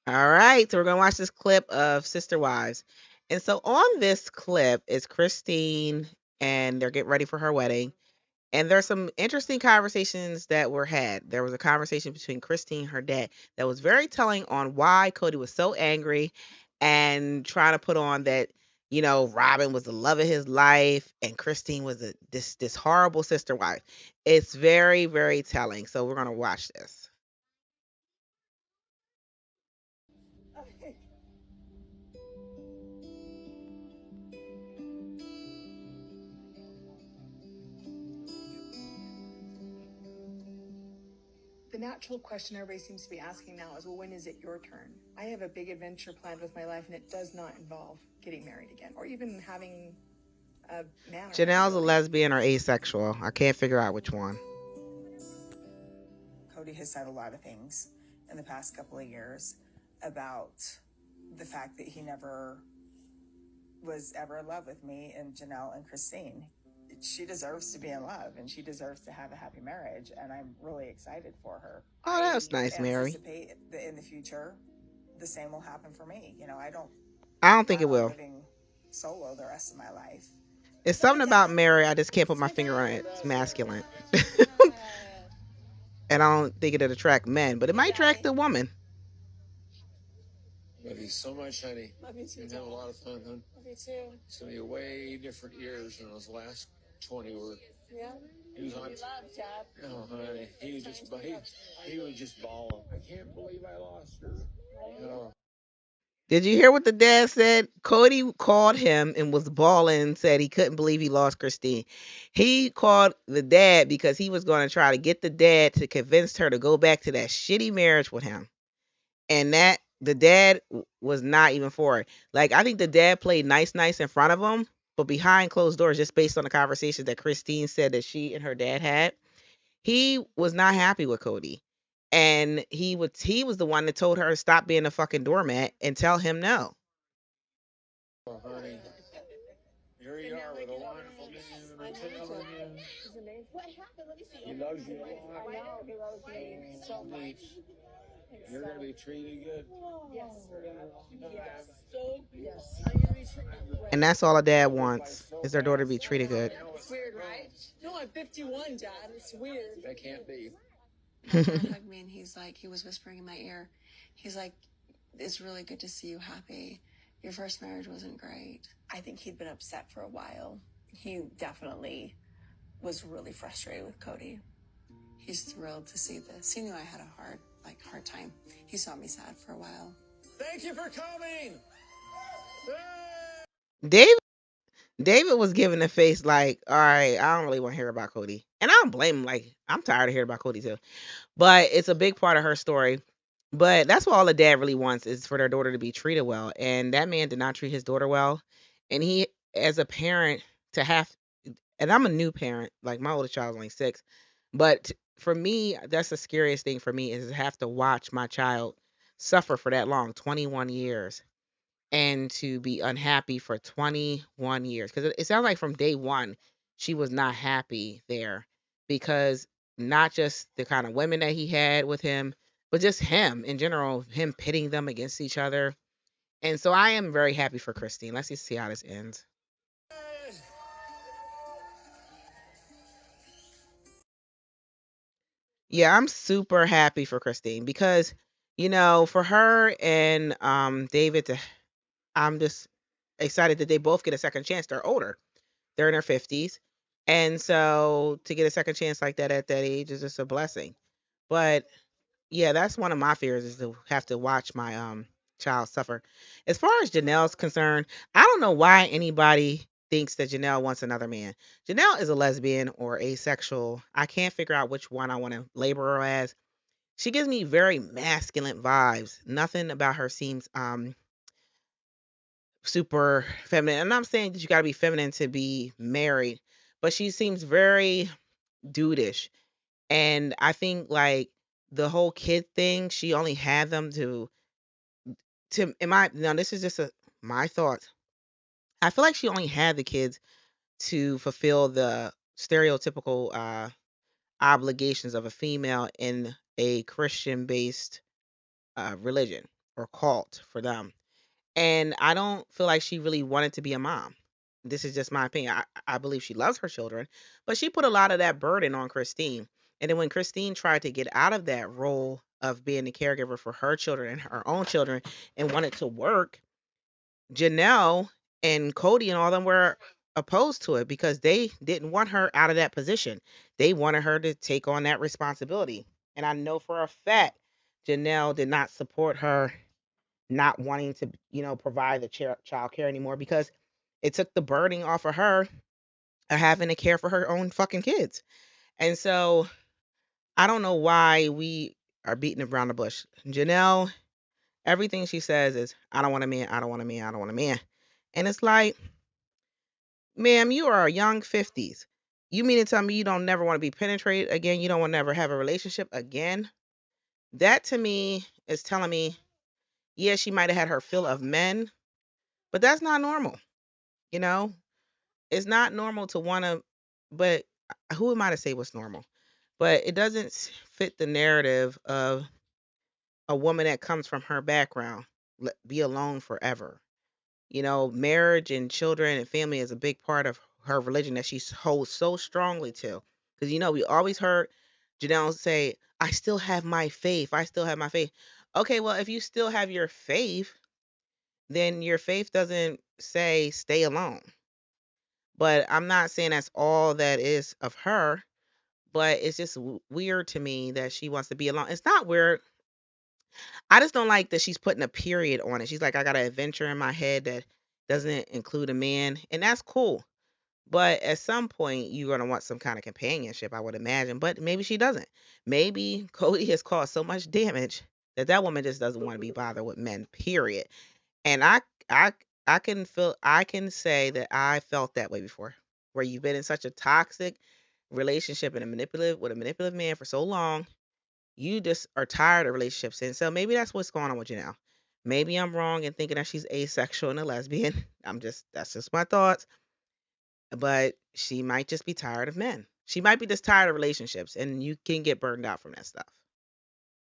All right, so we're gonna watch this clip of Sister Wives. And so on this clip is Christine, and they're getting ready for her wedding. And there's some interesting conversations that were had. There was a conversation between Christine and her dad that was very telling on why Cody was so angry and trying to put on that, Robin was the love of his life and Christine was this horrible sister wife. It's very, very telling. So we're gonna watch this. The natural question everybody seems to be asking now is, well, when is it your turn? I have a big adventure planned with my life, and it does not involve getting married again or even having a man around, Janelle's a really. lesbian or asexual. I can't figure out which one. Cody has said a lot of things in the past couple of years about the fact that he never was ever in love with me and Janelle and Christine. She deserves to be in love and she deserves to have a happy marriage, and I'm really excited for her. Oh, that was nice, I Mary. anticipate that in the future the same will happen for me. I don't I don't think plan it on will. living solo the rest of my life. It's something about Mary. I just can't put my finger on it. It's masculine. And I don't think it'd attract men, but it might attract a woman. Love you so much, honey. Love you too. You're gonna have a lot of fun, hon. Love you too. It's gonna be a way different years than those last 20 were. Yeah. He was on. Love, Chad. Oh, honey, he was just bawling. I can't believe I lost her. Oh. Did you hear what the dad said? Cody called him and was bawling and said he couldn't believe he lost Christine. He called the dad because he was going to try to get the dad to convince her to go back to that shitty marriage with him. And that the dad was not even for it. Like, I think the dad played nice in front of him, but behind closed doors, just based on the conversations that Christine said that she and her dad had, he was not happy with Cody. And he was the one that told her to stop being a fucking doormat and tell him no. Oh, honey, here you are with a wonderful man. I'm telling you, He's amazing. What happened? Let me see. he loves you a lot. I know he loves me so much. You're gonna be treated good. Yes. Yes. Yes. And that's all a dad wants is their daughter to be treated good. It's weird, right? No, I'm 51, Dad. It's weird. That can't be. My dad hugged me and he was whispering in my ear. He's like, it's really good to see you happy. Your first marriage wasn't great. I think he'd been upset for a while. He definitely was really frustrated with Cody. He's thrilled to see this. He knew I had a hard time. He saw me sad for a while. Thank you for coming. David David was giving the face like, all right, I don't really want to hear about Cody. And I don't blame him. Like, I'm tired of hearing about Cody too. But it's a big part of her story. But that's what all the dad really wants is for their daughter to be treated well. And that man did not treat his daughter well. And he, as a parent, to have, and I'm a new parent, like my oldest child's only 6. But for me, that's the scariest thing for me is to have to watch my child suffer for that long, 21 years, and to be unhappy for 21 years. Because it sounds like from day one, she was not happy there because not just the kind of women that he had with him, but just him in general, him pitting them against each other. And so I am very happy for Christine. Let's just see how this ends. Yeah, I'm super happy for Christine because, for her and David to, I'm just excited that they both get a second chance. They're older. They're in their 50s. And so to get a second chance like that at that age is just a blessing. But yeah, that's one of my fears is to have to watch my child suffer. As far as Janelle's concerned, I don't know why anybody thinks that Janelle wants another man. Janelle is a lesbian or asexual. I can't figure out which one I want to label her as. She gives me very masculine vibes. Nothing about her seems super feminine. I'm not saying that you got to be feminine to be married, but she seems very dudeish. And I think like the whole kid thing, she only had them to in my now this is just my thoughts. I feel like she only had the kids to fulfill the stereotypical obligations of a female in a Christian based religion. or cult for them. And I don't feel like she really wanted to be a mom. This is just my opinion. I believe she loves her children, but she put a lot of that burden on Christine. And then when Christine tried to get out of that role of being the caregiver for her children and her own children and wanted to work, Janelle and Cody and all them were opposed to it because they didn't want her out of that position. They wanted her to take on that responsibility. And I know for a fact Janelle did not support her not wanting to, provide the child care anymore because it took the burden off of her of having to care for her own fucking kids. And so I don't know why we are beating around the bush. Janelle, everything she says is, I don't want a man, I don't want a man, I don't want a man. And it's like, ma'am, you are a young 50s. You mean to tell me you don't never want to be penetrated again? You don't want to never have a relationship again? That to me is telling me, yeah, she might have had her fill of men, but that's not normal. You know, it's not normal to want to, but who am I to say what's normal? But it doesn't fit the narrative of a woman that comes from her background, be alone forever. Marriage and children and family is a big part of her religion that she holds so strongly to. Because, we always heard Janelle say, I still have my faith. I still have my faith. Okay, well, if you still have your faith, then your faith doesn't say stay alone. But I'm not saying that's all that is of her, but it's just weird to me that she wants to be alone. It's not weird. I just don't like that she's putting a period on it. She's like, I got an adventure in my head that doesn't include a man, and that's cool. But at some point, you're going to want some kind of companionship, I would imagine. But maybe she doesn't. Maybe Cody has caused so much damage that that woman just doesn't want to be bothered with men, period. And I, I can say that I felt that way before, where you've been in such a toxic relationship and with a manipulative man for so long, you just are tired of relationships. And so maybe that's what's going on with you now. Maybe I'm wrong in thinking that she's asexual and a lesbian. That's just my thoughts. But she might just be tired of men. She might be just tired of relationships, and you can get burned out from that stuff.